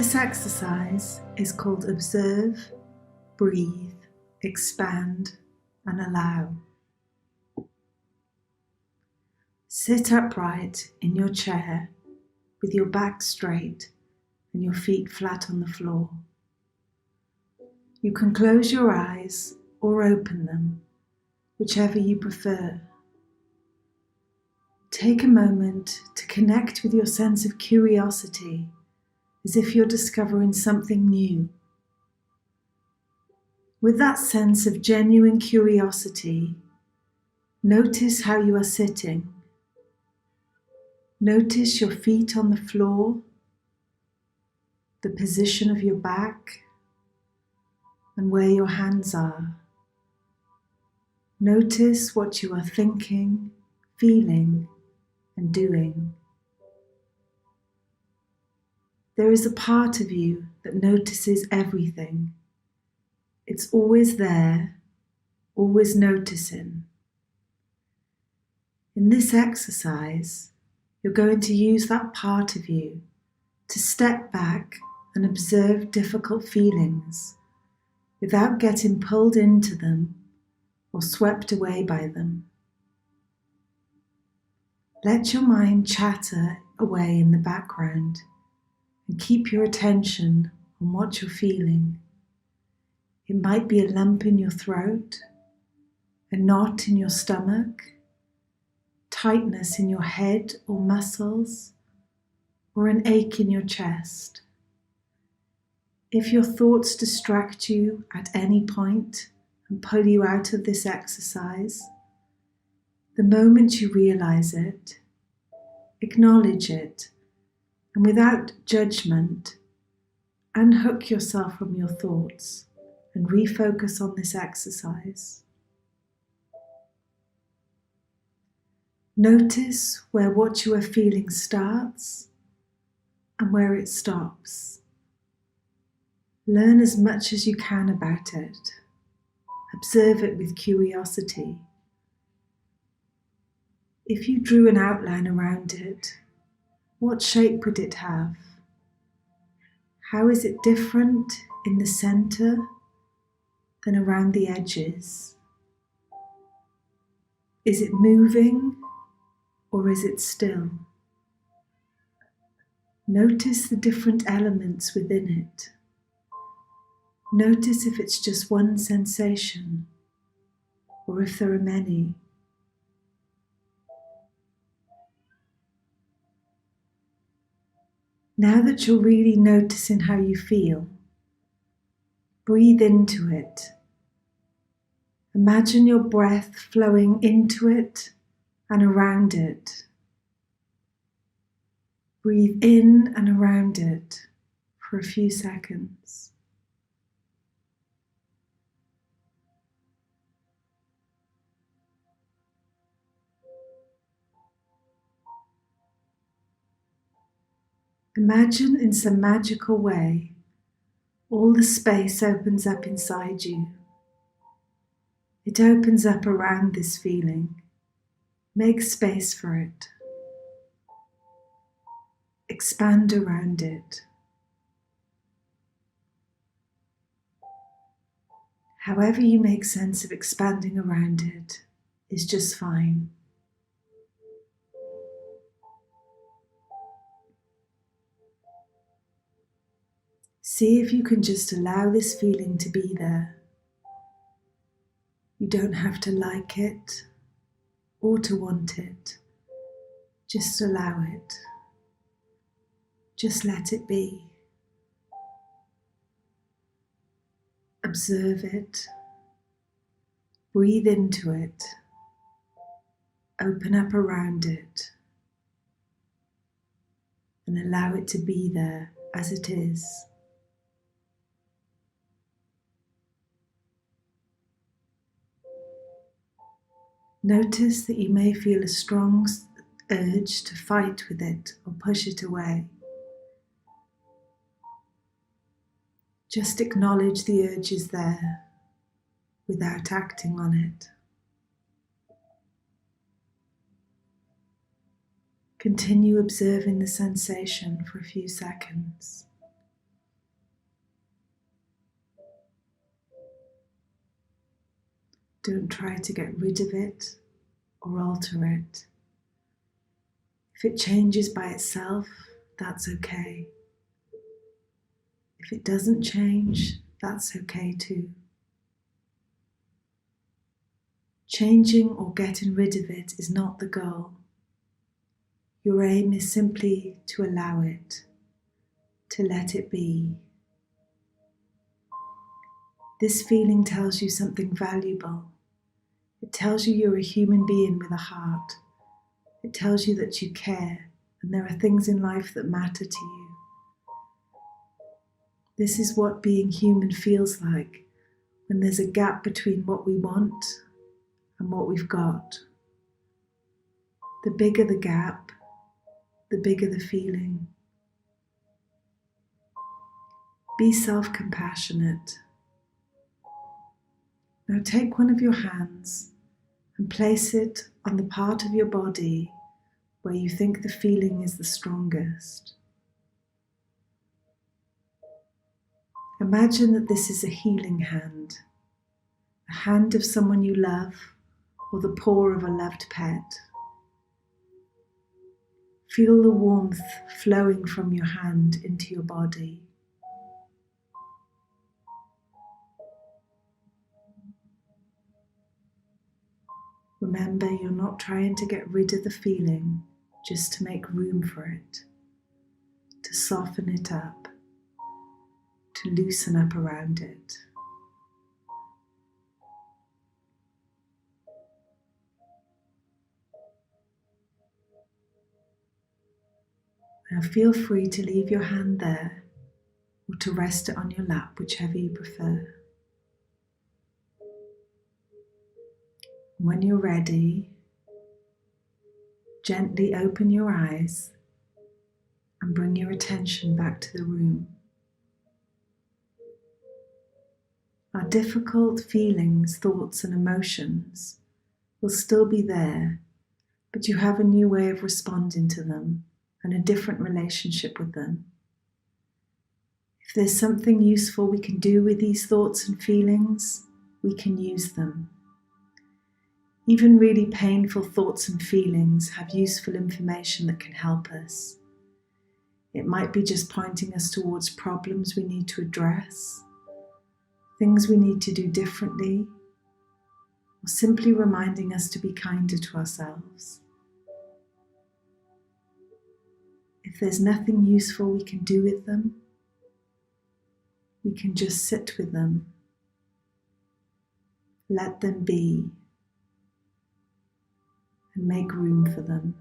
This exercise is called Observe, Breathe, Expand and Allow. Sit upright in your chair with your back straight and your feet flat on the floor. You can close your eyes or open them, whichever you prefer. Take a moment to connect with your sense of curiosity, as if you're discovering something new. With that sense of genuine curiosity, notice how you are sitting. Notice your feet on the floor, the position of your back, and where your hands are. Notice what you are thinking, feeling, and doing. There is a part of you that notices everything. It's always there, always noticing. In this exercise, you're going to use that part of you to step back and observe difficult feelings without getting pulled into them or swept away by them. Let your mind chatter away in the background and keep your attention on what you're feeling. It might be a lump in your throat, a knot in your stomach, tightness in your head or muscles, or an ache in your chest. If your thoughts distract you at any point and pull you out of this exercise, the moment you realize it, acknowledge it, and without judgment, unhook yourself from your thoughts and refocus on this exercise. Notice where what you are feeling starts and where it stops. Learn as much as you can about it. Observe it with curiosity. If you drew an outline around it, what shape would it have? How is it different in the center than around the edges? Is it moving or is it still? Notice the different elements within it. Notice if it's just one sensation or if there are many. Now that you're really noticing how you feel, breathe into it. Imagine your breath flowing into it and around it. Breathe in and around it for a few seconds. Imagine in some magical way, all the space opens up inside you. It opens up around this feeling. Make space for it. Expand around it. However you make sense of expanding around it is just fine. See if you can just allow this feeling to be there. You don't have to like it or to want it. Just allow it. Just let it be. Observe it. Breathe into it. Open up around it. And allow it to be there as it is. Notice that you may feel a strong urge to fight with it or push it away. Just acknowledge the urge is there without acting on it. Continue observing the sensation for a few seconds. Don't try to get rid of it or alter it. If it changes by itself, that's okay. If it doesn't change, that's okay too. Changing or getting rid of it is not the goal. Your aim is simply to allow it, to let it be. This feeling tells you something valuable. It tells you you're a human being with a heart. It tells you that you care and there are things in life that matter to you. This is what being human feels like when there's a gap between what we want and what we've got. The bigger the gap, the bigger the feeling. Be self-compassionate. Now take one of your hands and place it on the part of your body where you think the feeling is the strongest. Imagine that this is a healing hand, a hand of someone you love or the paw of a loved pet. Feel the warmth flowing from your hand into your body. Remember, you're not trying to get rid of the feeling, just to make room for it, to soften it up, to loosen up around it. Now feel free to leave your hand there or to rest it on your lap, whichever you prefer. When you're ready, gently open your eyes and bring your attention back to the room. Our difficult feelings, thoughts and emotions will still be there, but you have a new way of responding to them and a different relationship with them. If there's something useful we can do with these thoughts and feelings, we can use them. Even really painful thoughts and feelings have useful information that can help us. It might be just pointing us towards problems we need to address, things we need to do differently, or simply reminding us to be kinder to ourselves. If there's nothing useful we can do with them, we can just sit with them, let them be, and make room for them.